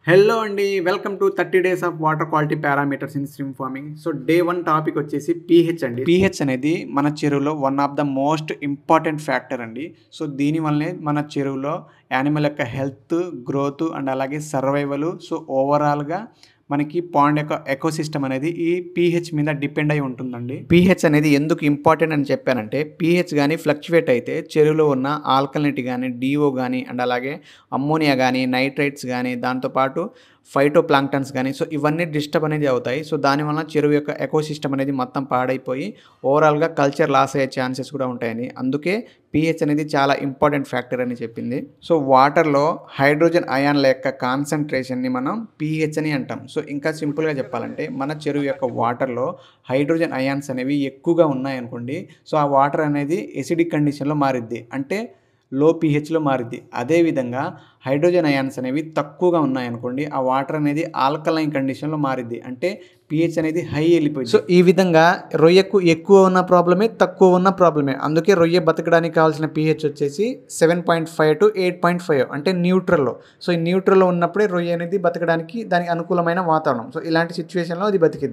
Hello అండి. Welcome to 30 days of water quality parameters in stream farming. So day 1 topic వచ్చేసి pH అండి. PH అనేది మన చెరువులో one of the most important factor అండి. So దీనివల్లనే మన చెరువులో యానిమల్ యొక్క హెల్త్, గ్రోత్ అండ్ అలాగే సర్వైవల్ సో ఓవరాల్‌గా మనకి పాండ్ యొక్క ఎకోసిస్టమ్ అనేది ఈ పీహెచ్ మీద డిపెండ్ అయి ఉంటుందండి. పీహెచ్ అనేది ఎందుకు ఇంపార్టెంట్ అని చెప్పానంటే పీహెచ్ గాని ఫ్లక్చుయేట్ అయితే చెరువులో ఉన్న ఆల్కలినిటీ గాని, డీఓ గాని అండ్ అలాగే అమ్మోనియా గాని, నైట్రేట్స్ గాని దాంతో పాటు ఫైటోప్లాంక్టన్స్ గాని సో ఇవన్నీ డిస్టర్బ్ అనేది అవుతాయి. సో దానివల్ల చెరువు యొక్క ఎకోసిస్టమ్ అనేది మొత్తం పాడైపోయి ఓవరాల్‌గా కల్చర్ లాస్ అయ్యే ఛాన్సెస్ కూడా ఉంటాయని. అందుకే పీహెచ్ అనేది చాలా ఇంపార్టెంట్ ఫ్యాక్టర్ అని చెప్పింది. సో వాటర్‌లో హైడ్రోజన్ అయాన్ల యొక్క కాన్సంట్రేషన్‌ని మనం పీహెచ్ అని అంటాం. సో ఇంకా సింపుల్‌గా చెప్పాలంటే మన చెరువు యొక్క వాటర్‌లో హైడ్రోజన్ అయాన్స్ అనేవి ఎక్కువగా ఉన్నాయనుకోండి. సో ఆ వాటర్ అనేది ఎసిడిక్ కండిషన్‌లో మారిద్ది. అంటే లో పీహెచ్‌లో మారిద్ది. అదేవిధంగా హైడ్రోజన్ అయాన్స్ అనేవి తక్కువగా ఉన్నాయనుకోండి. ఆ వాటర్ అనేది ఆల్కలైన్ కండిషన్‌లో మారిద్ది. అంటే పీహెచ్ అనేది హై ఎళ్ళిపోయిద్ది. సో ఈ విధంగా రొయ్యకు ఎక్కువ ఉన్న ప్రాబ్లమే, తక్కువ ఉన్న ప్రాబ్లమే. అందుకే రొయ్య బతకడానికి కావాల్సిన పీహెచ్ వచ్చేసి 7.5-8.5 అంటే న్యూట్రల్‌లో. సో ఈ న్యూట్రల్‌లో ఉన్నప్పుడే రొయ్య అనేది బతకడానికి దానికి అనుకూలమైన వాతావరణం. సో ఇలాంటి సిట్యుయేషన్‌లో అది బతికిద్ది.